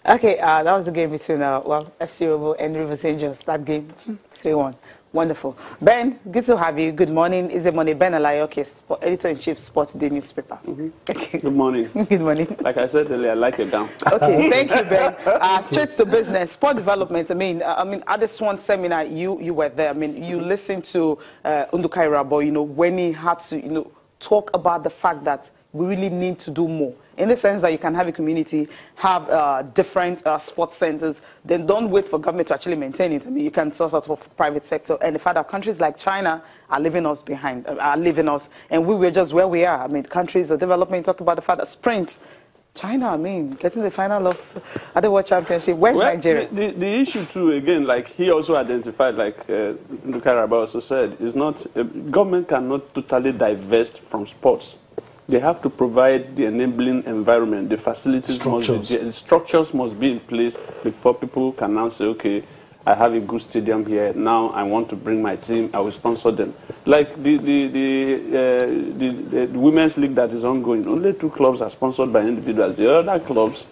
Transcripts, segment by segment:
Okay, that was the game between FC Robo and Rivers Angels. That game, 3-1. Wonderful. Ben, good to have you. Good morning. Is it morning? Ben Alayoke, editor-in-chief, Sports Day newspaper. Okay. Good morning. Good morning. Like I said earlier, I like it down. Okay, thank you, Ben. Straight to business. Sport development. I mean, at this one seminar, you were there. I mean, you listened to Undukai Rabo, when he had to, talk about the fact that we really need to do more. In the sense that you can have a community, have different sports centers, then don't wait for government to actually maintain it. I mean, you can source out of private sector. And the fact that countries like China are leaving us behind, and we were just where we are. I mean, countries are developing, talk about the fact that sprint, China, I mean, getting the final of the World Championship. Where's Nigeria? The issue too, again, like he also identified, like Ndukaraba also said, is not, government cannot totally divest from sports. They have to provide the enabling environment, the facilities, the structures must be in place before people can now say, okay, I have a good stadium here, now I want to bring my team, I will sponsor them. Like the women's league that is ongoing, only 2 clubs are sponsored by individuals. The other clubs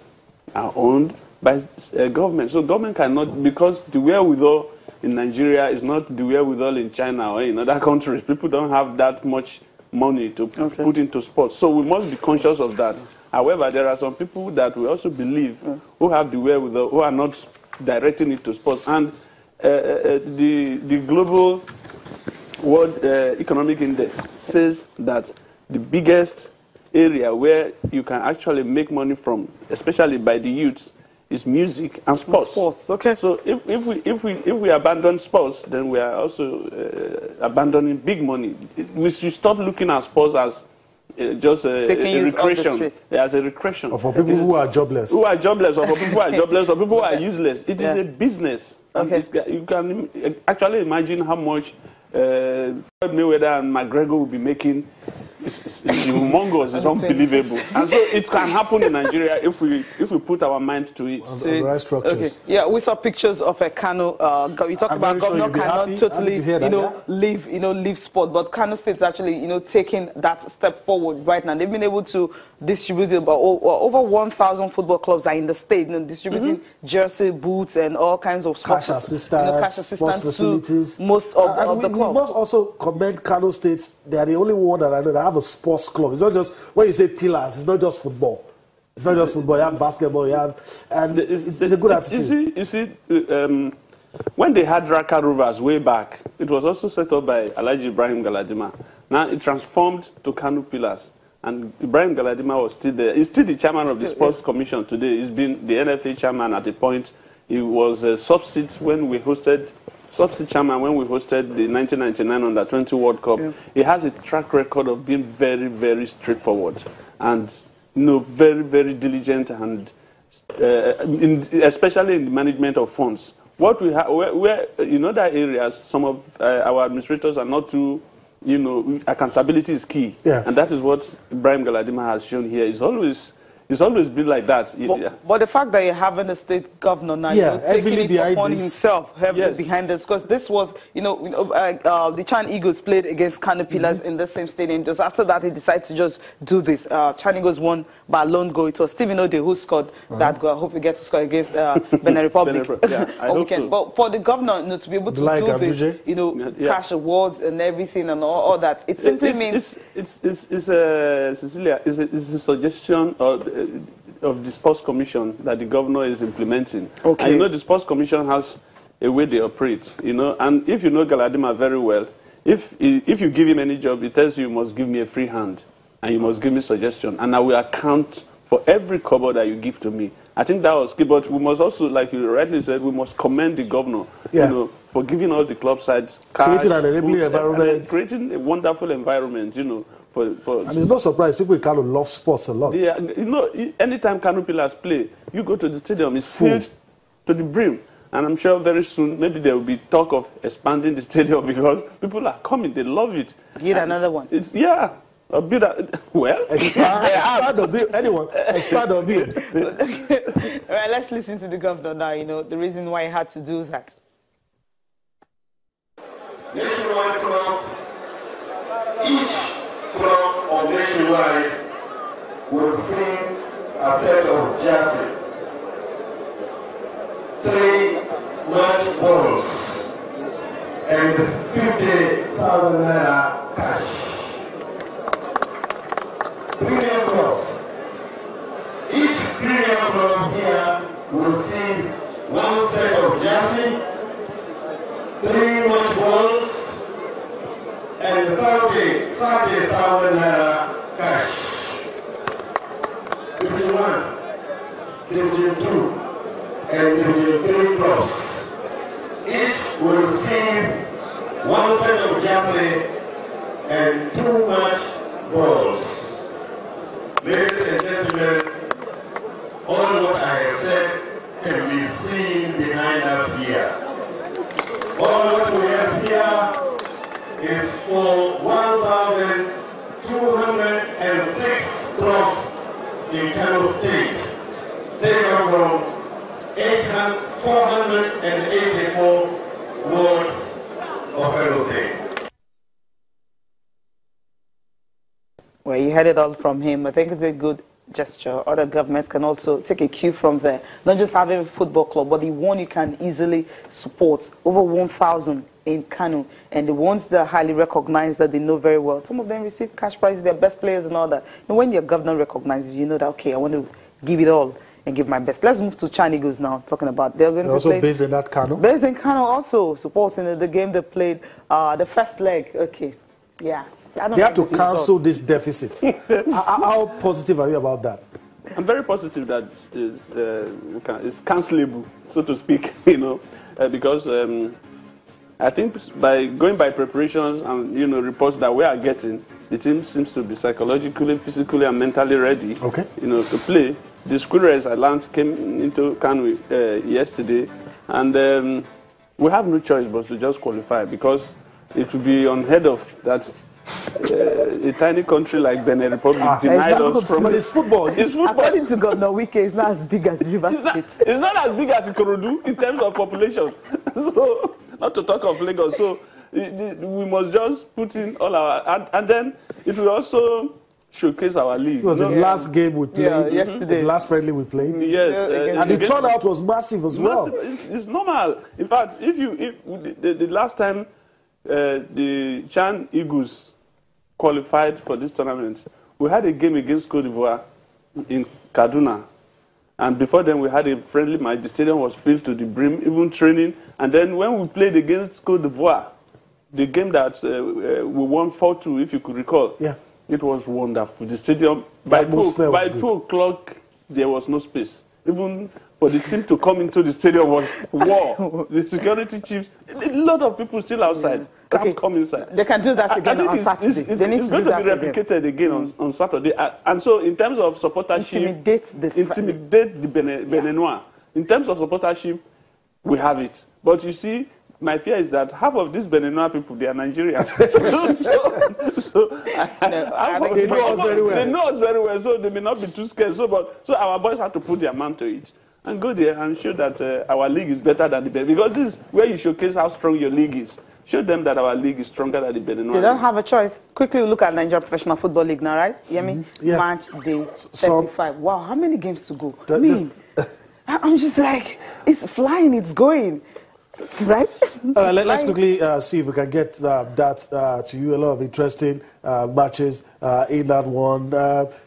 are owned by government. So government cannot, because the wherewithal in Nigeria is not the wherewithal in China or in other countries. People don't have that much money to put into sports. So we must be conscious of that. However, there are some people that we also believe who have the wherewithal, who are not directing it to sports. And the Global World Economic Index says that the biggest area where you can actually make money from, especially by the youths, is music and sports. Okay. So if we abandon sports, then we are also abandoning big money. We should stop looking at sports as just a recreation. As a recreation. Or for people who are jobless. Who are jobless, or for people who are jobless, or people who are useless. It is a business. Okay. You can actually imagine how much Mayweather and McGregor will be making. It's humongous. It's unbelievable. And so it can happen in Nigeria if we put our mind to it. The right structures. Okay. Yeah, we saw pictures of a Kano. We talk about Governor Kano totally, leave sport, but Kano State is actually, taking that step forward right now. They've been able to distribute about over 1,000 football clubs are in the state, distributing jersey, boots, and all kinds of cash assistance, sports facilities. Most of the clubs. We must also commend Kano State. They are the only one that I know that have a sports club. It's not just, when you say pillars, it's not just football. It's not just football. You have basketball, and it's a good attitude. You see, when they had Raka Rovers way back, it was also set up by Alhaji Ibrahim Galadima. Now it transformed to Kano Pillars. And Ibrahim Galadima was still there. He's still the chairman of the Sports Commission today. He's been the NFA chairman at the point. He was a substitute chairman when we hosted the 1999 Under-20 World Cup. Yeah. He has a track record of being very, very straightforward and very, very diligent, and especially in the management of funds. What we have, where in other areas, some of our administrators are not too, accountability is key, and that is what Ibrahim Galadima has shown here. It's always been like that. But the fact that you're having a state governor now, taking it upon himself, heavily behind this, because this was, the Chan Eagles played against Kano Pillars in the same stadium. Just after that, he decided to just do this. Chan Eagles won by a lone goal. It was Stephen Ode who scored that goal. I hope we get to score against Benin Republic. I hope so. But for the governor to be able to do this, cash awards and everything and all that, it simply means Cecilia, it's a suggestion of the Sports Commission that the governor is implementing. Okay. And the Sports Commission has a way they operate, and if you know Galadima very well, if you give him any job, he tells you must give me a free hand, and you must give me suggestion, and I will account for every kobo that you give to me. I think that was key, but we must also, like you rightly said, we must commend the governor, for giving all the club sides cash, creating an enabling environment, creating a wonderful environment, and it's no surprise people in Kano love sports a lot. Yeah, anytime Kano Pillars play, you go to the stadium, it's filled to the brim. And I'm sure very soon, maybe there will be talk of expanding the stadium because people are coming, they love it. Get another one. A bit expand or build, anyone, expand or build. All right, let's listen to the governor now, the reason why he had to do that. Nationwide club, each club of Nationwide. Nationwide will sing a set of jersey match balls and 50,000 naira cash. Premier clubs. Each premier club here will receive one set of jersey, 3 match balls, and 30,000 naira cash. Division 1, Division 2, and Division 3 clubs. Each will receive one set of jersey and 2 match balls. Ladies and gentlemen, all what I have said can be seen behind us here. All what we have here is for 1,206 clubs in Kano State, taken from 484 wards of Kano State. Well, you heard it all from him. I think it's a good gesture. Other governments can also take a cue from there. Not just having a football club, but the one you can easily support. Over 1,000 in Kano. And the ones that are highly recognized, that they know very well. Some of them receive cash prizes, their best players and all that. And when your governor recognizes you, know that, okay, I want to give it all and give my best. Let's move to Chan Eagles now, talking about they're going to also play, based in that Kano. Based in Kano, also supporting the game they played, the first leg. Okay, yeah. They have to cancel this deficit. How positive are you about that? I'm very positive that it's cancelable, so to speak, you know, because I think by going by preparations and, you know, reports that we are getting, the team seems to be psychologically, physically, and mentally ready, okay, you know, to play. The Squirrels at Lance came into Kano yesterday, and we have no choice but to just qualify, because it would be unheard of that a tiny country like Benin Republic denied us from. But it's football. It's football. According to Governor Wike, it's not as big as River State. It's not as big as Ikorodu in terms of population. So, not to talk of Lagos. So, we must just put in all our, and then it will also showcase our league. It was the last game we played. Yesterday. The last friendly we played. Yes. And the turnout was massive as well. It's normal. In fact, if the last time the Chan Eagles qualified for this tournament, we had a game against Cote d'Ivoire in Kaduna, and before then we had a friendly match. The stadium was filled to the brim, even training. And then when we played against Cote d'Ivoire, the game that we won 4-2, if you could recall, it was wonderful. The stadium, by 2 o'clock, there was no space. Even for the team to come into the stadium was war. The security chiefs, a lot of people still outside. Can't come inside. They can do that again on Saturday. It's going to be replicated again on Saturday. And so, in terms of supportership, intimidate the Beninois. In terms of supportership, we have it. But you see, my fear is that half of these Beninois people, they are Nigerians. They know us very well. They know us very well, so they may not be too scared. So our boys have to put their mind to it and go there and show that our league is better than the Benin. Because this is where you showcase how strong your league is. Show them that our league is stronger than the Benin. They don't have a choice. Quickly look at Nigeria Professional Football League now, right? Yemi? Yeah. Match day 35. Wow, how many games to go? I'm just like, it's flying, it's going. Right? Let's quickly see if we can get that to you. A lot of interesting matches in that one.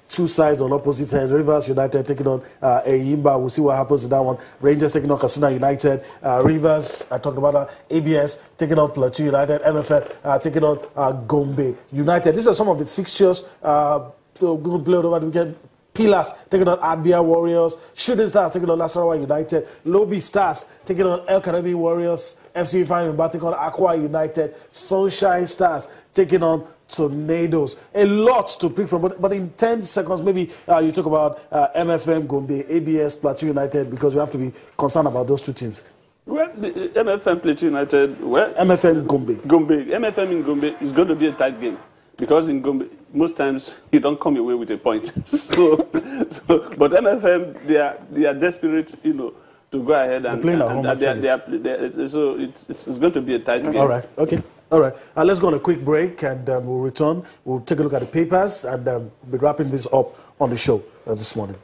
2 sides on opposite ends. Rivers United taking on Eyimba. We'll see what happens in that one. Rangers taking on Katsina United. Rivers, I talked about that. ABS taking on Plateau United. MFM taking on Gombe United. These are some of the fixtures going to play over the weekend. Pillars taking on Abia Warriors, Shooting Stars taking on Nasarawa United, Lobi Stars taking on El Karabi Warriors, FC Fine taking on Aqua United, Sunshine Stars taking on Tornadoes. A lot to pick from, but in 10 seconds, maybe you talk about MFM, Gombe, ABS, Plateau United, because you have to be concerned about those 2 teams. Well, the MFM Plateau United, well, MFM Gombe. MFM in Gombe is going to be a tight game. Because in Gombe, most times you don't come away with a point. But MFM, they are desperate, you know, to go ahead and so it's going to be a tight game. All right, okay, all right. Let's go on a quick break, and we'll return. We'll take a look at the papers, and we'll be wrapping this up on the show this morning.